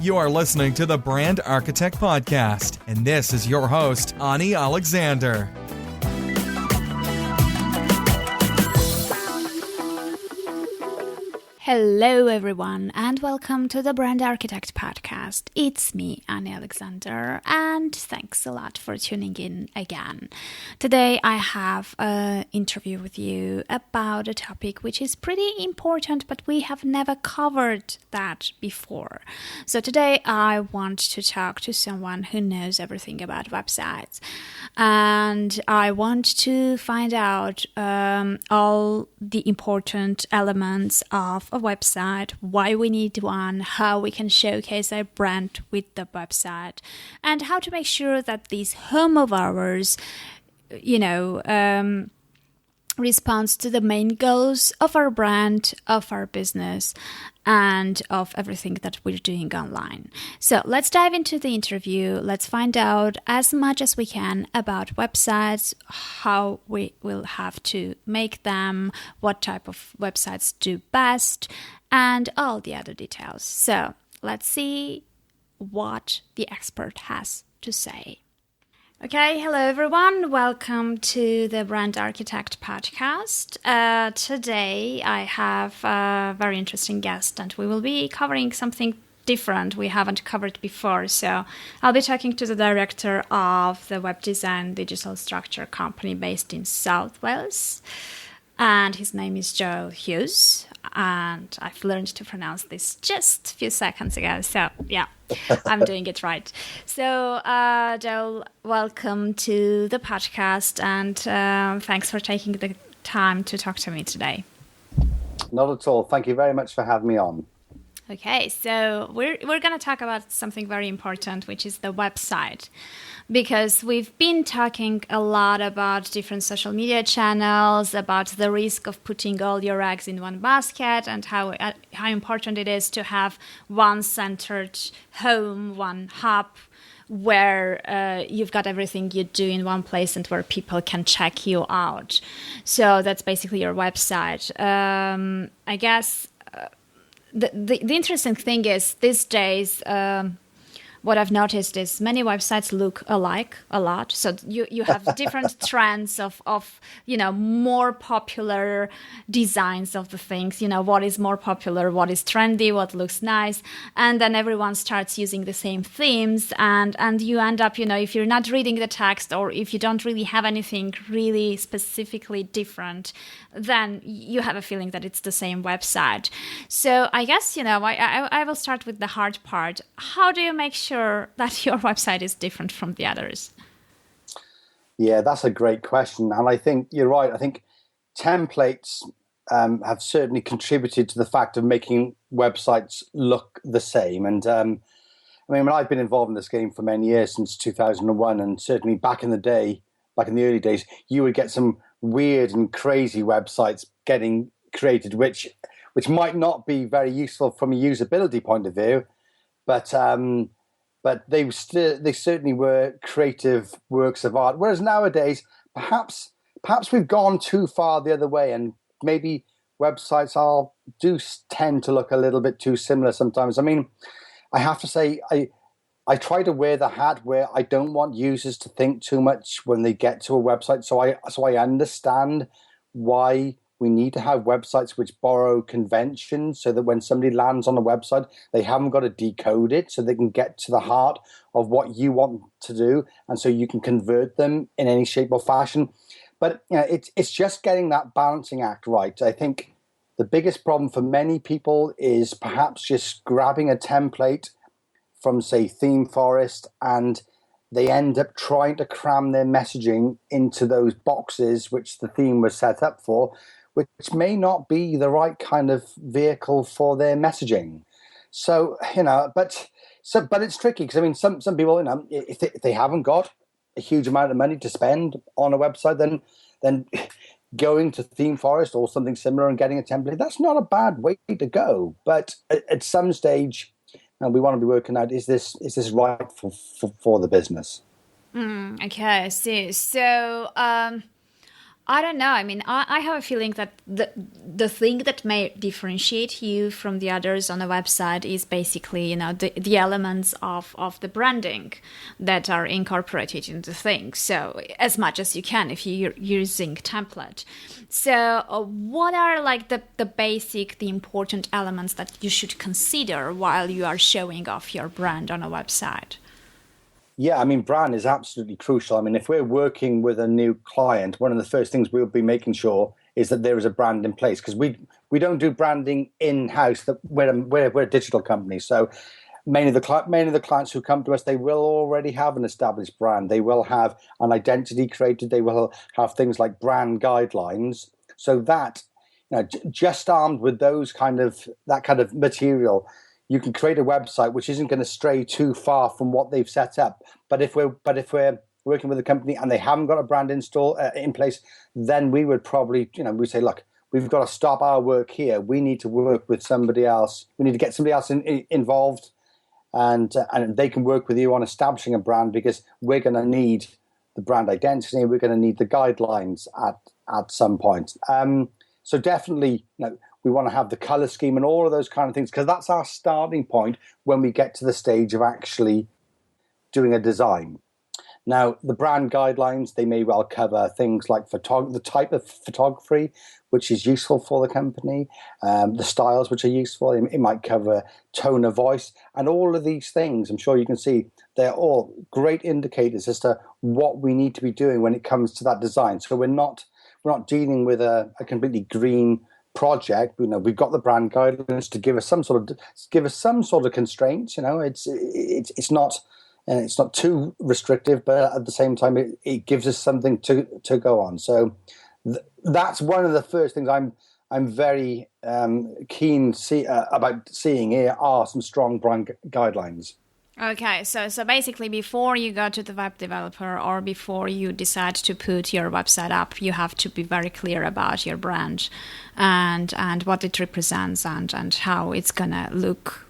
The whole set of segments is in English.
You are listening to the Brand Architect Podcast, and this is your host, Ani Alexander. Hello everyone and welcome to the Brand Architect Podcast. It's me, Ani Alexander, and thanks a lot for tuning in again. Today I have an interview with you about a topic which is pretty important, but we have never covered that before. So today I want to talk to someone who knows everything about websites, and I want to find out all the important elements of a website, why we need one, how we can showcase our brand with the website, and how to make sure that this home of ours, responds to the main goals of our brand, of our business, and of everything that we're doing online. So let's dive into the interview. Let's find out as much as we can about websites, how we will have to make them, what type of websites do best, and all the other details. So let's see what the expert has to say. Okay, hello everyone. Welcome to the Brand Architect Podcast. Today I have a very interesting guest, and we will be covering something different we haven't covered before. So I'll be talking to the director of the web design digital structure company based in South Wales, and his name is Joel Hughes. And I've learned to pronounce this just a few seconds ago. So, yeah, I'm doing it right. So, Joel, welcome to the podcast, and thanks for taking the time to talk to me today. Not at all. Thank you very much for having me on. Okay, so we're going to talk about something very important, which is the website. Because we've been talking a lot about different social media channels, about the risk of putting all your eggs in one basket, and how important it is to have one centered home, one hub, where you've got everything you do in one place and where people can check you out. So that's basically your website. I guess the interesting thing is these days, what I've noticed is many websites look alike a lot. So you have different trends of more popular designs of the things, what is more popular, what is trendy, what looks nice. And then everyone starts using the same themes, and you end up, if you're not reading the text, or if you don't really have anything really specifically different, then you have a feeling that it's the same website. So I guess, I will start with the hard part. How do you make sure that your website is different from the others? Yeah, that's a great question. And I think you're right. I think templates have certainly contributed to the fact of making websites look the same. And when I've been involved in this game for many years, since 2001, and certainly back in the early days, you would get some weird and crazy websites getting created, which might not be very useful from a usability point of view, but they certainly were creative works of art. Whereas nowadays, perhaps we've gone too far the other way, and maybe websites do tend to look a little bit too similar sometimes. I mean, I have to say, I try to wear the hat where I don't want users to think too much when they get to a website. So I understand why we need to have websites which borrow conventions, so that when somebody lands on a website, they haven't got to decode it, so they can get to the heart of what you want to do, and so you can convert them in any shape or fashion. But it's just getting that balancing act right. I think the biggest problem for many people is perhaps just grabbing a template from, say, ThemeForest, and they end up trying to cram their messaging into those boxes which the theme was set up for, which may not be the right kind of vehicle for their messaging. So, but it's tricky, because some people, if they haven't got a huge amount of money to spend on a website, then going to ThemeForest or something similar and getting a template, that's not a bad way to go. But at some stage, we want to be working out, is this right for the business? Okay, I see. So I don't know. I mean, I have a feeling that the thing that may differentiate you from the others on a website is basically, the elements of the branding that are incorporated into things. So as much as you can if you're using template. So what are like the important elements that you should consider while you are showing off your brand on a website? Yeah, I mean, brand is absolutely crucial. I mean, if we're working with a new client, one of the first things we'll be making sure is that there is a brand in place, because we don't do branding in-house. That we're a digital company, so many of the clients who come to us, they will already have an established brand. They will have an identity created. They will have things like brand guidelines, so that just armed with that kind of material, you can create a website which isn't going to stray too far from what they've set up. But if we're working with a company and they haven't got a brand in place, then we would probably, we say, look, we've got to stop our work here. We need to work with somebody else. We need to get somebody else involved, and they can work with you on establishing a brand, because we're going to need the brand identity. We're going to need the guidelines at some point. So definitely, we want to have the color scheme and all of those kind of things, because that's our starting point when we get to the stage of actually doing a design. Now, the brand guidelines, they may well cover things like the type of photography which is useful for the company, the styles which are useful. It might cover tone of voice, and all of these things, I'm sure you can see, they're all great indicators as to what we need to be doing when it comes to that design. So we're not dealing with a completely green project. We've got the brand guidelines to give us some sort of constraints. It's not too restrictive, but at the same time, it gives us something to go on. So that's one of the first things I'm very keen about seeing here are some strong brand guidelines. Okay, so basically before you go to the web developer or before you decide to put your website up, you have to be very clear about your brand and what it represents and how it's going to look,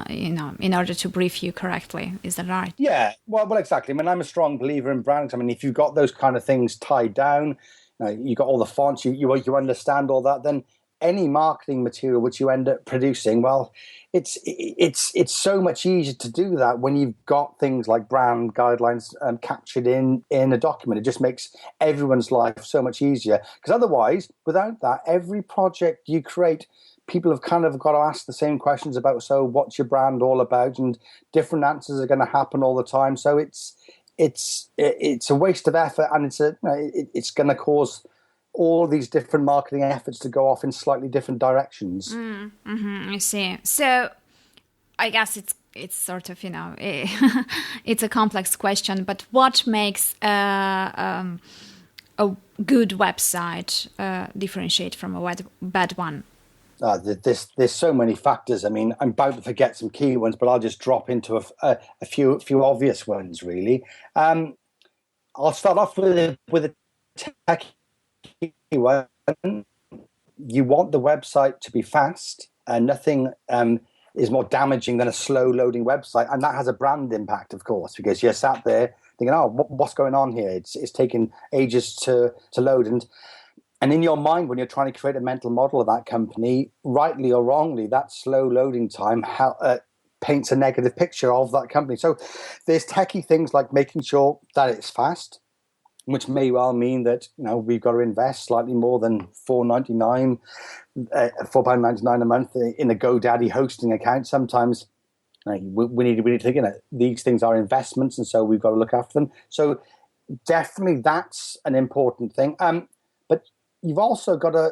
in order to brief you correctly. Is that right? Yeah, well, exactly. I mean, I'm a strong believer in brands. I mean, if you've got those kind of things tied down, you've got all the fonts, you understand all that, then any marketing material which you end up producing, well, it's so much easier to do that when you've got things like brand guidelines captured in a document. It just makes everyone's life so much easier, because otherwise, without that, every project you create, people have kind of got to ask the same questions about, so what's your brand all about, and different answers are going to happen all the time. So it's a waste of effort, and it's going to cause all these different marketing efforts to go off in slightly different directions. I see. So I guess it's sort of, it's a complex question, but what makes a good website differentiate from a bad one? There's so many factors. I mean, I'm about to forget some key ones, but I'll just drop into a few obvious ones, really. I'll start off with a tech one. You want the website to be fast, and nothing is more damaging than a slow loading website, and that has a brand impact, of course, because you're sat there thinking, "Oh, what's going on here? It's taking ages to load." And in your mind, when you're trying to create a mental model of that company, rightly or wrongly, that slow loading time paints a negative picture of that company. So there's techie things like making sure that it's fast, which may well mean that we've got to invest slightly more than £4.99 a month in a GoDaddy hosting account. Sometimes we need to think, these things are investments, and so we've got to look after them. So definitely that's an important thing. But you've also got to,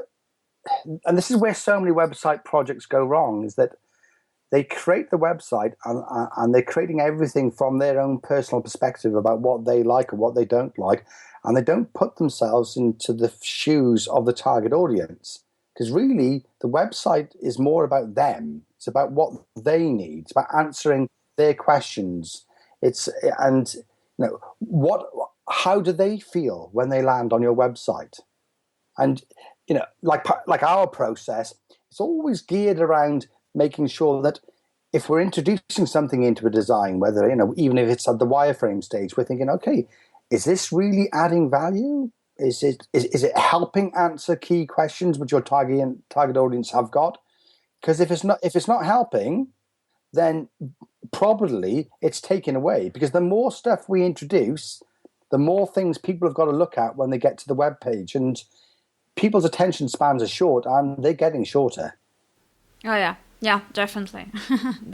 and this is where so many website projects go wrong, is that they create the website and they're creating everything from their own personal perspective about what they like or what they don't like. And they don't put themselves into the shoes of the target audience. Because really, the website is more about them. It's about what they need. It's about answering their questions. How do they feel when they land on your website? And, like our process, it's always geared around making sure that if we're introducing something into a design, whether, even if it's at the wireframe stage, we're thinking, okay, is this really adding value? Is it helping answer key questions which your target audience have got? Because if it's not helping, then probably it's taken away. Because the more stuff we introduce, the more things people have got to look at when they get to the web page, and people's attention spans are short, and they're getting shorter. Oh yeah, definitely.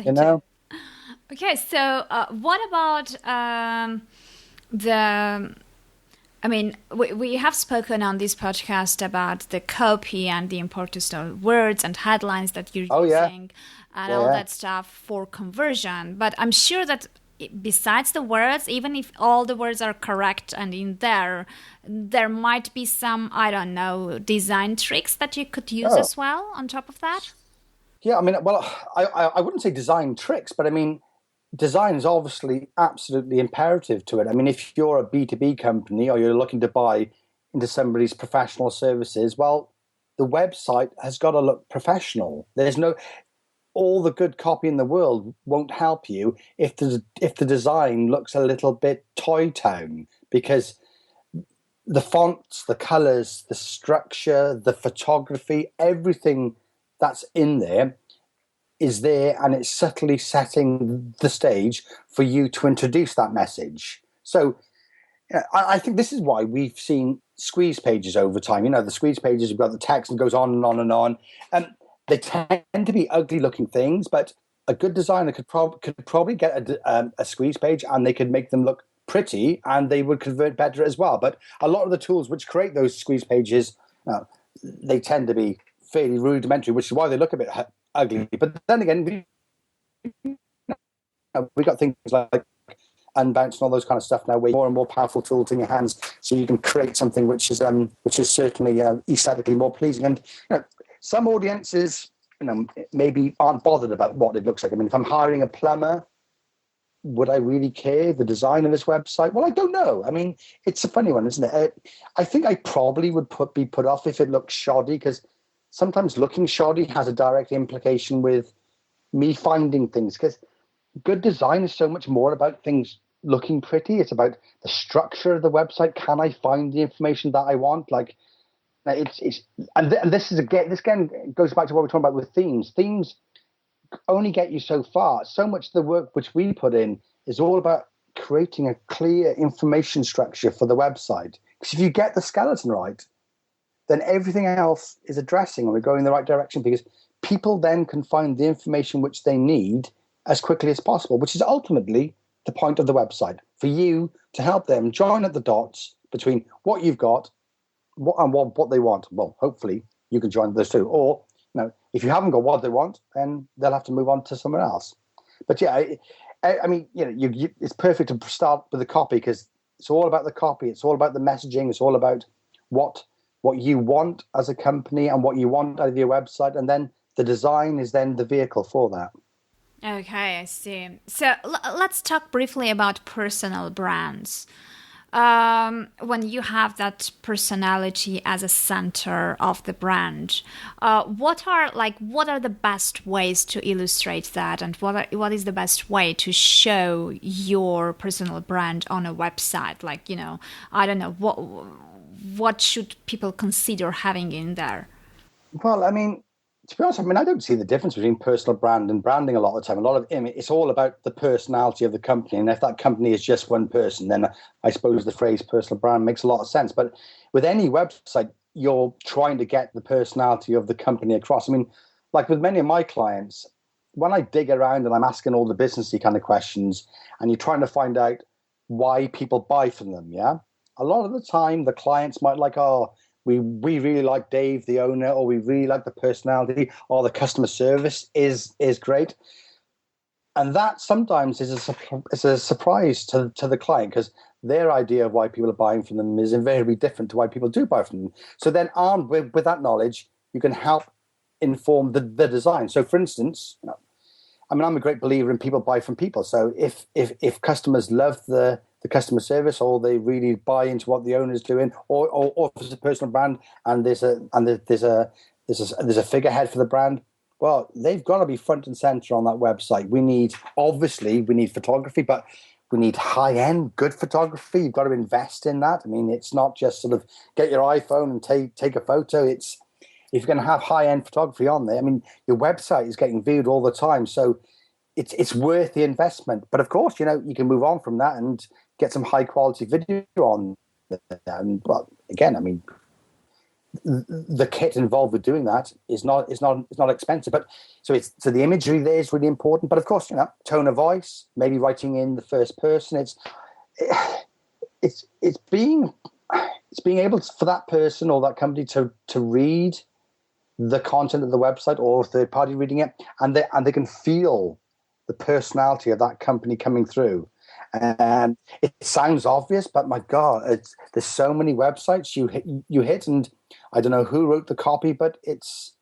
You know. Okay, so what about we have spoken on this podcast about the copy and the importance of words and headlines that you're using and all that stuff for conversion. But I'm sure that besides the words, even if all the words are correct and in there might be some, I don't know, design tricks that you could use as well on top of that. Yeah, I mean, well, I wouldn't say design tricks, but I mean, design is obviously absolutely imperative to it. I mean, if you're a B2B company or you're looking to buy into somebody's professional services, well, the website has got to look professional. All the good copy in the world won't help you if the design looks a little bit Toy Town, because the fonts, the colors, the structure, the photography, everything that's in there is there, and it's subtly setting the stage for you to introduce that message. So I think this is why we've seen squeeze pages over time. You know, the squeeze pages, you've got the text and goes on and on and on. They tend to be ugly looking things, but a good designer could probably get a squeeze page and they could make them look pretty and they would convert better as well. But a lot of the tools which create those squeeze pages, they tend to be fairly rudimentary, which is why they look a bit ugly. But then again, we got things like Unbounce and all those kind of stuff now, where more and more powerful tools in your hands, so you can create something which is certainly aesthetically more pleasing. And some audiences, maybe aren't bothered about what it looks like. I mean, if I'm hiring a plumber, would I really care the design of this website? Well, I don't know. I mean, it's a funny one, isn't it? I think I probably would be put off if it looks shoddy, because sometimes looking shoddy has a direct implication with me finding things, because good design is so much more about things looking pretty. It's about the structure of the website. Can I find the information that I want? Like, this again goes back to what we're talking about with themes. Themes only get you so far. So much of the work which we put in is all about creating a clear information structure for the website. Because if you get the skeleton right, then everything else is addressing, and we're going in the right direction, because people then can find the information which they need as quickly as possible, which is ultimately the point of the website, for you to help them join at the dots between what you've got and what they want. Well, hopefully you can join those two. Or, if you haven't got what they want, then they'll have to move on to somewhere else. But yeah, I mean, it's perfect to start with the copy, because it's all about the copy. It's all about the messaging. It's all about what you want as a company and what you want out of your website. And then the design is then the vehicle for that. Okay, I see. So let's talk briefly about personal brands. When you have that personality as a center of the brand, what are the best ways to illustrate that, and what is the best way to show your personal brand on a website? Like, I don't know, what should people consider having in there? Well, I mean, to be honest, I don't see the difference between personal brand and branding a lot of the time. A lot of it's all about the personality of the company. And if that company is just one person, then I suppose the phrase personal brand makes a lot of sense. But with any website, you're trying to get the personality of the company across. I mean, like with many of my clients, when I dig around and I'm asking all the businessy kind of questions, and you're trying to find out why people buy from them, a lot of the time the clients might we really like Dave, the owner, or we really like the personality, or the customer service is great. And that sometimes is a surprise to the client, because their idea of why people are buying from them is invariably different to why people do buy from them. So then armed with that knowledge, you can help inform the design. So for instance, I'm a great believer in people buy from people. So if customers love the customer service, or they really buy into what the owner's doing, or if it's a personal brand and there's a figurehead for the brand, well, they've got to be front and center on that website. We need photography, but we need high-end, good photography. You've got to invest in that. I mean, it's not just sort of get your iPhone and take a photo. It's if you're going to have high-end photography on there, I mean, your website is getting viewed all the time, so it's worth the investment. But of course, you can move on from that and get some high-quality video on there. And well, again, I mean, the kit involved with doing that is not expensive. But so the imagery there is really important. But of course, tone of voice, maybe writing in the first person. It's being able for that person or that company to read the content of the website or a third party reading it, and they can feel the personality of that company coming through. And it sounds obvious, but my God, there's so many websites you hit, and I don't know who wrote the copy, but it's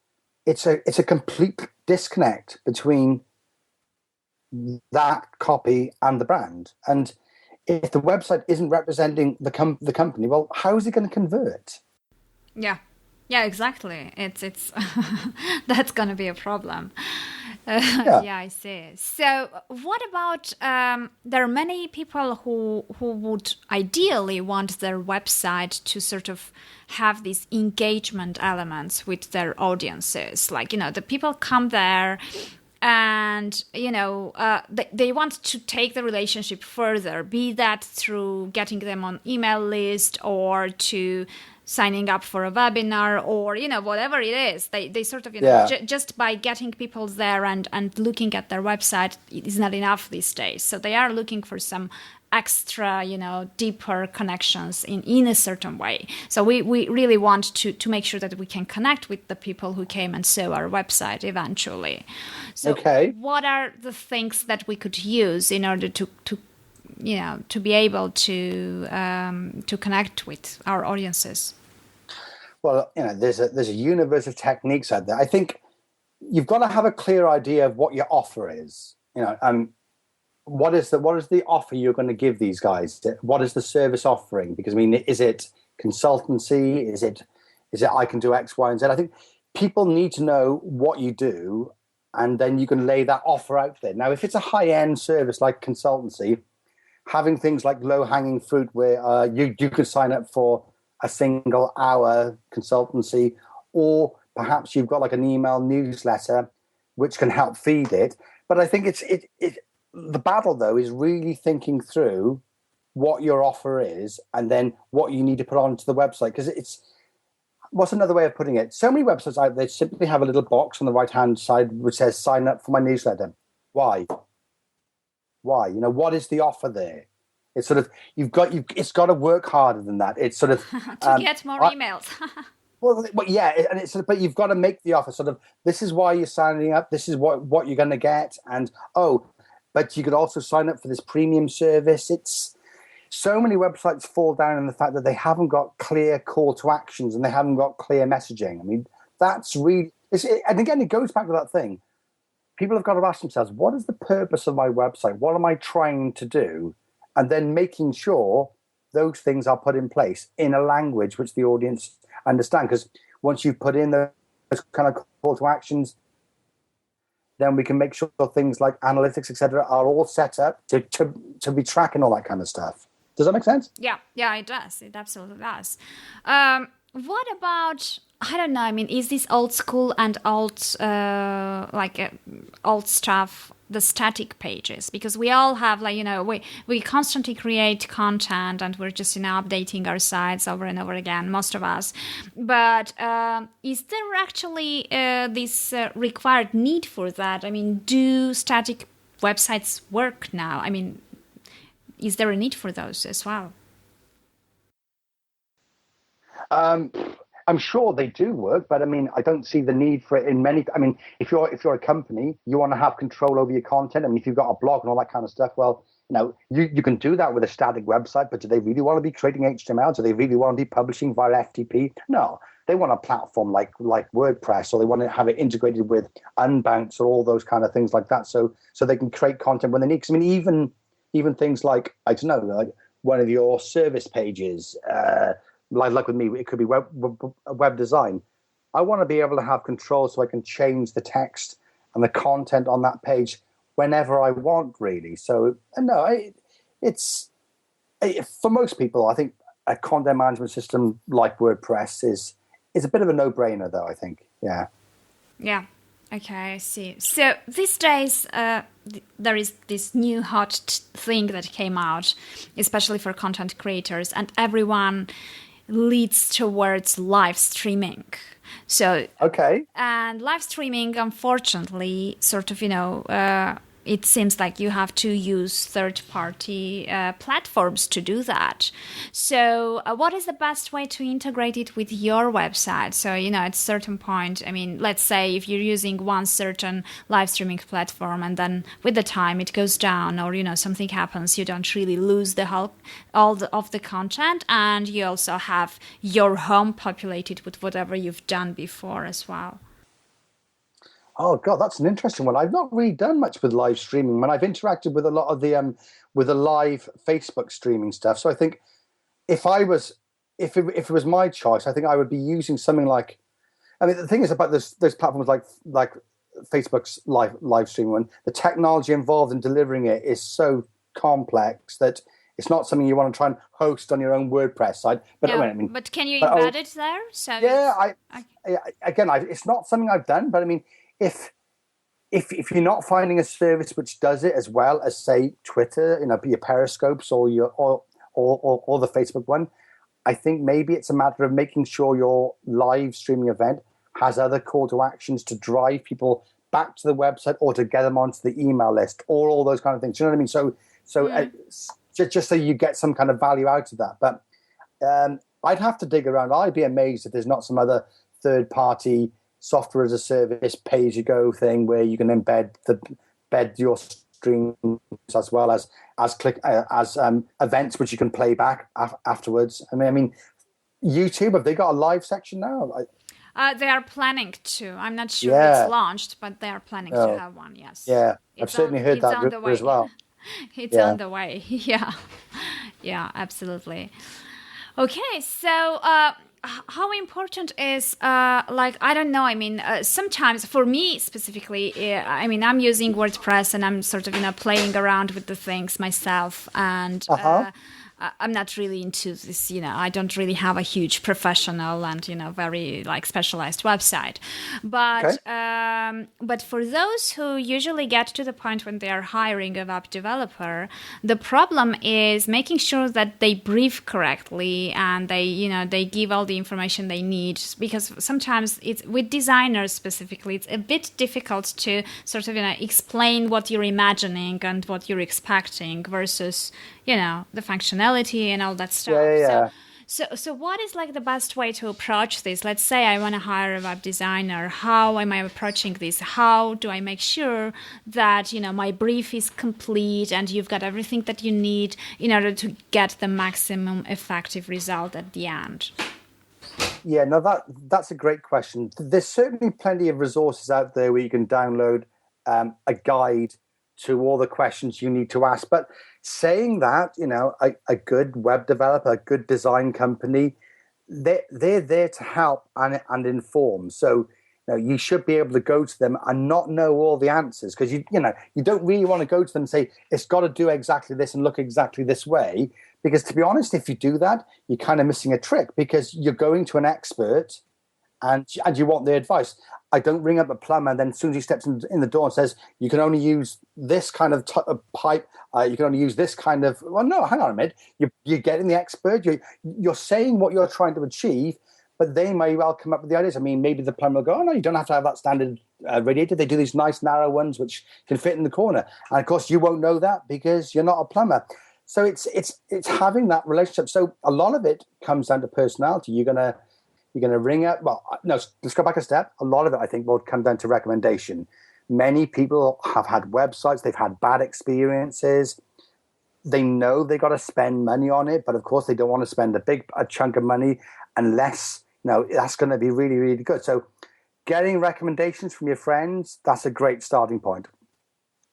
a complete disconnect between that copy and the brand. And if the website isn't representing the company, well, how is it going to convert? Yeah, exactly. It's that's going to be a problem. Yeah, I see. So what about, there are many people who would ideally want their website to sort of have these engagement elements with their audiences. Like, the people come there and, they want to take the relationship further, be that through getting them on email list or to signing up for a webinar or, whatever it is. They sort of, just by getting people there and looking at their website is not enough these days. So they are looking for some extra, deeper connections in a certain way. So we really want to make sure that we can connect with the people who came and saw our website eventually. So what are the things that we could use in order to be able to connect with our audiences? Well, there's a universe of techniques out there. I think you've got to have a clear idea of what your offer is. What is the offer you're going to give these guys? What is the service offering? Because I mean, is it consultancy? Is it I can do X, Y, and Z? I think people need to know what you do, and then you can lay that offer out there. Now, if it's a high-end service like consultancy, having things like low-hanging fruit where you could sign up for a single hour consultancy, or perhaps you've got like an email newsletter which can help feed it. But I think the battle though is really thinking through what your offer is and then what you need to put onto the website. Because what's another way of putting it? So many websites out there simply have a little box on the right hand side which says sign up for my newsletter. Why? What is the offer there? It's sort of it's got to work harder than that. It's sort of to get more emails. well, yeah, and it's but you've got to make the offer. Sort of this is why you're signing up. This is what you're going to get, and but you could also sign up for this premium service. It's so many websites fall down in the fact that they haven't got clear call to actions and they haven't got clear messaging. I mean, that's really and again, it goes back to that thing. People have got to ask themselves, what is the purpose of my website? What am I trying to do? And then making sure those things are put in place in a language which the audience understand. Because once you've put in those kind of call to actions, then we can make sure things like analytics, etc., are all set up to be tracking all that kind of stuff. Does that make sense? Yeah, it does. It absolutely does. What about, I don't know, I mean, is this old school and old stuff, the static pages? Because we all have, we constantly create content and we're just, updating our sites over and over again, most of us. But is there actually this required need for that? I mean, do static websites work now? I mean, is there a need for those as well? I'm sure they do work, but I mean, I don't see the need for it in many. I mean, if you're a company, you want to have control over your content. I mean, if you've got a blog and all that kind of stuff, well, you can do that with a static website. But do they really want to be creating HTML? Do they really want to be publishing via FTP? No, they want a platform like WordPress, or they want to have it integrated with Unbounce or all those kind of things like that, so they can create content when they need. Because I mean, even things like, I don't know, like one of your service pages. Like with me, it could be web design. I want to be able to have control so I can change the text and the content on that page whenever I want, really. So, no, it's for most people, I think a content management system like WordPress is a bit of a no-brainer, though, I think. Yeah. Yeah. Okay, I see. So these days, there is this new hot thing that came out, especially for content creators, and everyone leads towards live streaming. So, okay. And live streaming, unfortunately, sort of, it seems like you have to use third-party platforms to do that. So what is the best way to integrate it with your website? So, at a certain point, I mean, let's say if you're using one certain live streaming platform and then with the time it goes down or, something happens, you don't really lose all of the content, and you also have your home populated with whatever you've done before as well. Oh God, that's an interesting one. I've not really done much with live streaming, and I've interacted with a lot of the live Facebook streaming stuff. So I think if it was my choice, I think I would be using something like. I mean, the thing is about those platforms like Facebook's live streaming one. The technology involved in delivering it is so complex that it's not something you want to try and host on your own WordPress site. But no, I mean, but can you embed it there? So yeah, it's not something I've done, but I mean. If you're not finding a service which does it as well as, say, Twitter, your Periscopes or the Facebook one, I think maybe it's a matter of making sure your live streaming event has other call to actions to drive people back to the website or to get them onto the email list or all those kind of things. You know what I mean? So just so you get some kind of value out of that. But I'd have to dig around. I'd be amazed if there's not some other third-party software as a service, pay-as-you-go thing where you can embed your streams as well as events which you can play back afterwards. I mean, YouTube, have they got a live section now? They are planning to. I'm not sure it's launched, but they are planning to have one. Yes. Yeah, I've certainly heard that rumor as well. It's on the way. Yeah, yeah, absolutely. Okay, so. How important is I don't know, I mean sometimes for me specifically, I mean I'm using WordPress and I'm sort of playing around with the things myself, and I'm not really into this, I don't really have a huge professional and, very specialized website. But for those who usually get to the point when they are hiring a web developer, the problem is making sure that they brief correctly and they give all the information they need, because sometimes it's with designers specifically, it's a bit difficult to sort of, explain what you're imagining and what you're expecting versus, the functionality and all that stuff. Yeah. So what is the best way to approach this? Let's say I want to hire a web designer. How am I approaching this? How do I make sure that, my brief is complete and you've got everything that you need in order to get the maximum effective result at the end? Yeah, no, that's a great question. There's certainly plenty of resources out there where you can download a guide to all the questions you need to ask. But saying that, a good web developer, a good design company, they're there to help and inform. So you should be able to go to them and not know all the answers, because you don't really want to go to them and say it's got to do exactly this and look exactly this way. Because to be honest, if you do that, you're kind of missing a trick, because you're going to an expert and you want their advice. I don't ring up a plumber and then as soon as he steps in the door and says, you can only use this kind of pipe, you can only use this kind of... Well, no, hang on a minute. You're getting the expert. You're saying what you're trying to achieve, but they may well come up with the ideas. I mean, maybe the plumber will go, oh, no, you don't have to have that standard radiator. They do these nice narrow ones which can fit in the corner. And, of course, you won't know that because you're not a plumber. So it's having that relationship. So a lot of it comes down to personality. You're going to ring up. Well, no, let's go back a step. A lot of it, I think, will come down to recommendation. Many people have had websites. They've had bad experiences. They know they got to spend money on it, but of course they don't want to spend a chunk of money unless that's going to be really, really good. So getting recommendations from your friends, that's a great starting point.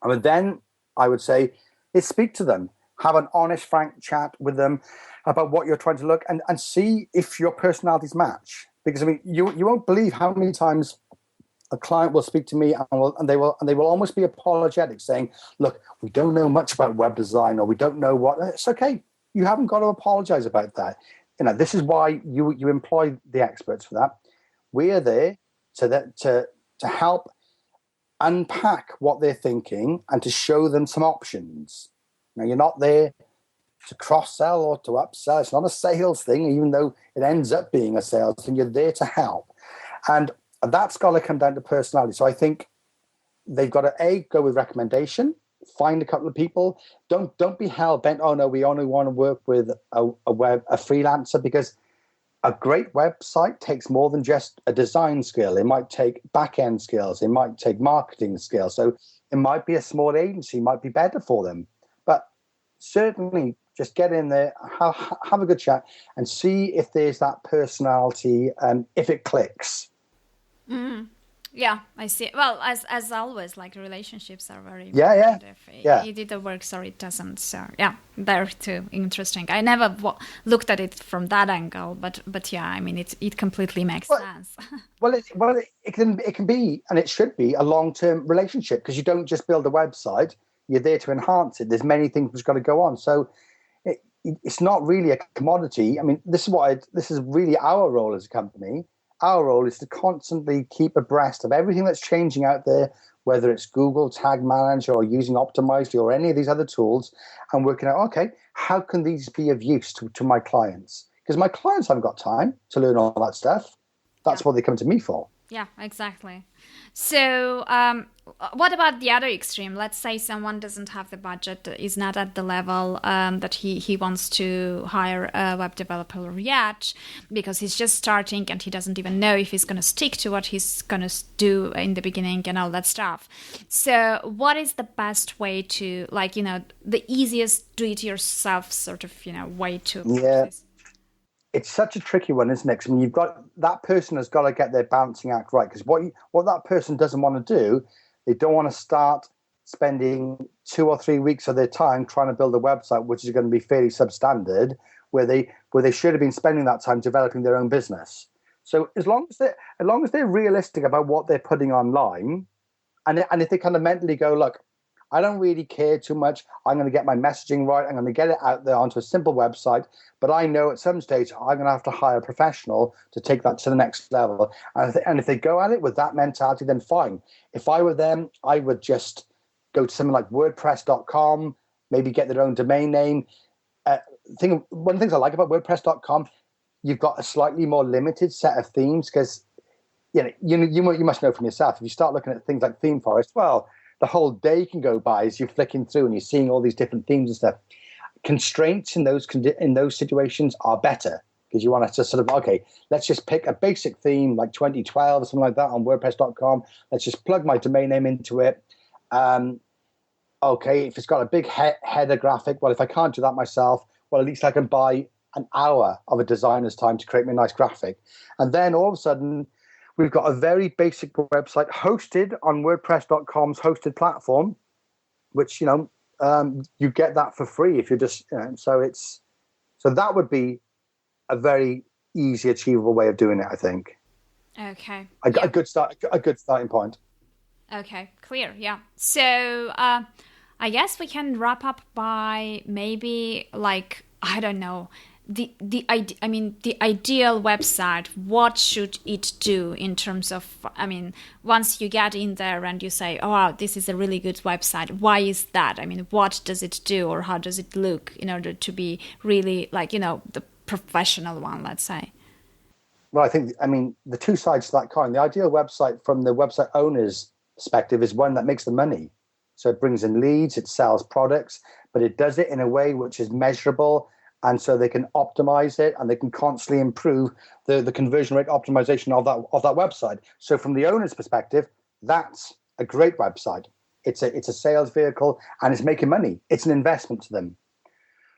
And then I would say is speak to them. Have an honest, frank chat with them about what you're trying to look and see if your personalities match. Because, I mean, you won't believe how many times a client will speak to me and they will almost be apologetic, saying, "Look, we don't know much about web design, or we don't know what." It's okay. You haven't got to apologize about that. This is why you employ the experts for that. We are there to help unpack what they're thinking and to show them some options. Now, you're not there to cross-sell or to upsell. It's not a sales thing, even though it ends up being a sales thing. You're there to help. And that's got to come down to personality. So I think they've got to, go with recommendation, find a couple of people. Don't be hell-bent, oh, no, we only want to work with a freelancer, because a great website takes more than just a design skill. It might take back-end skills. It might take marketing skills. So it might be a small agency, might be better for them. But certainly just get in there, have a good chat, and see if there's that personality and if it clicks. Mm. Yeah, I see. Well, as always, like relationships are very important. If you did the work, sorry, it doesn't. So yeah, they're too interesting. I never looked at it from that angle, but yeah, I mean, it completely makes sense. it can be, and it should be, a long-term relationship, because you don't just build a website. You're there to enhance it. There's many things that's got to go on. So it's not really a commodity. I mean, this is really our role as a company. Our role is to constantly keep abreast of everything that's changing out there, whether it's Google Tag Manager or using Optimizely or any of these other tools, and working out, okay, how can these be of use to my clients? Because my clients haven't got time to learn all that stuff. That's what they come to me for. Yeah, exactly. So what about the other extreme? Let's say someone doesn't have the budget, is not at the level that he wants to hire a web developer yet, because he's just starting and he doesn't even know if he's going to stick to what he's going to do in the beginning and all that stuff. So what is the best way to, the easiest do-it-yourself sort of, way to approach this? It's such a tricky one, isn't it? I mean, that person has got to get their balancing act right, because what that person doesn't want to do, they don't want to start spending 2 or 3 weeks of their time trying to build a website which is going to be fairly substandard, where they should have been spending that time developing their own business. So as long as they're realistic about what they're putting online, and if they kind of mentally go, look, I don't really care too much. I'm going to get my messaging right. I'm going to get it out there onto a simple website. But I know at some stage I'm going to have to hire a professional to take that to the next level. And if they go at it with that mentality, then fine. If I were them, I would just go to something like WordPress.com, maybe get their own domain name. One of the things I like about WordPress.com, you've got a slightly more limited set of themes, because you must know from yourself, if you start looking at things like Theme Forest, well, the whole day can go by as you're flicking through and you're seeing all these different themes and stuff. Constraints in those situations are better, because you want to just sort of, okay, let's just pick a basic theme like 2012 or something like that on WordPress.com. Let's just plug my domain name into it. Okay, if it's got a big header graphic, well, if I can't do that myself, well, at least I can buy an hour of a designer's time to create me a nice graphic. And then all of a sudden, we've got a very basic website hosted on WordPress.com's hosted platform, which, you get that for free if you're just, so that would be a very easy, achievable way of doing it, I think. Okay. A good starting point. Okay, clear. Yeah. So I guess we can wrap up by maybe I don't know, the ideal website. What should it do in terms of, once you get in there and you say, oh, wow, this is a really good website. Why is that? What does it do, or how does it look in order to be really the professional one, let's say? Well, I think, the two sides to that coin, the ideal website from the website owner's perspective is one that makes the money. So it brings in leads, it sells products, but it does it in a way which is measurable. And so they can optimize it, and they can constantly improve the conversion rate optimization of that website. So from the owner's perspective, that's a great website. It's a sales vehicle, and it's making money. It's an investment to them.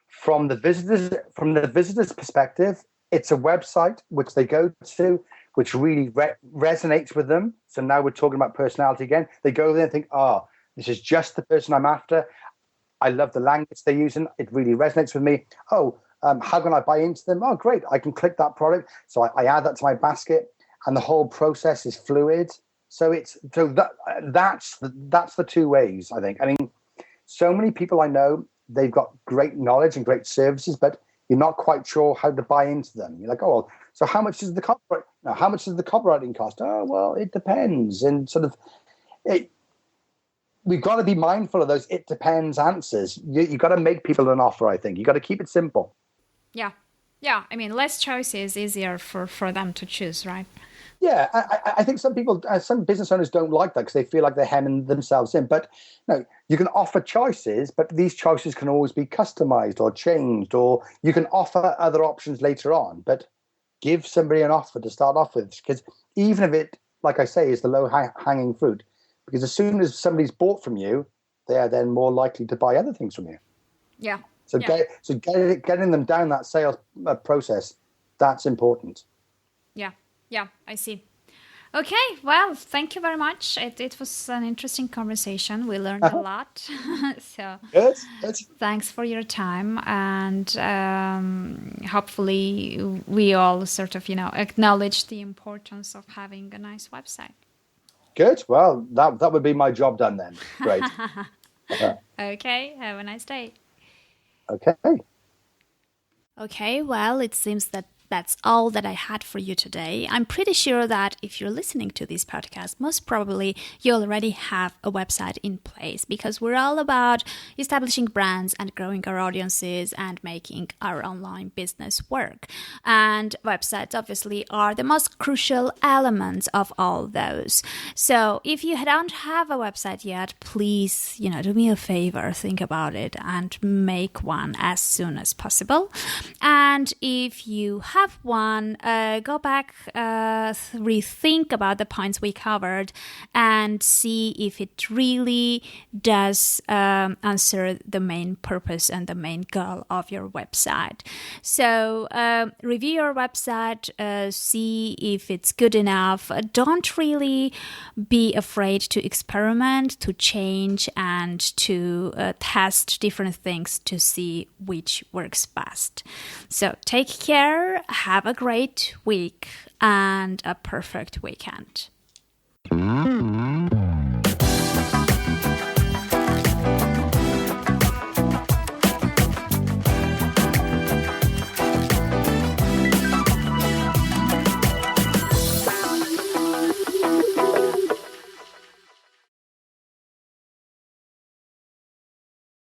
From the visitor's perspective, it's a website which they go to, which really resonates with them. So now we're talking about personality again. They go there and think, this is just the person I'm after. I love the language they're using. It really resonates with me. How can I buy into them? Oh, great. I can click that product. So I add that to my basket, and the whole process is fluid. That's the two ways, I think. I mean, so many people I know, they've got great knowledge and great services, but you're not quite sure how to buy into them. You're like, oh, well, so how much does the copyright? No, how much does the copywriting cost? Oh, well, it depends, and sort of we've got to be mindful of those "it depends" answers. You got to make people an offer. I think you got to keep it simple. Yeah. Yeah. I mean, less choices, easier for them to choose, right? Yeah, I think some people, some business owners don't like that because they feel like they're hemming themselves in. But no, you can offer choices, but these choices can always be customized or changed, or you can offer other options later on. But give somebody an offer to start off with, because even if it, like I say, is the low-hanging fruit, because as soon as somebody's bought from you, they are then more likely to buy other things from you. Yeah. So getting them down that sales process, that's important. Yeah. Yeah, I see. Okay, well, thank you very much. It was an interesting conversation. We learned a lot. So Good. Thanks for your time. And hopefully we all sort of, acknowledge the importance of having a nice website. Good. Well, that would be my job done then. Great. Okay, have a nice day. Okay. Okay, well, it seems that's all that I had for you today. I'm pretty sure that if you're listening to this podcast, most probably you already have a website in place, because we're all about establishing brands and growing our audiences and making our online business work. And websites obviously are the most crucial elements of all those. So if you don't have a website yet, please, do me a favor, think about it and make one as soon as possible. And if you have one, go back, rethink about the points we covered and see if it really does answer the main purpose and the main goal of your website. So review your website, see if it's good enough. Don't really be afraid to experiment, to change, and to test different things to see which works best. So take care. Have a great week and a perfect weekend.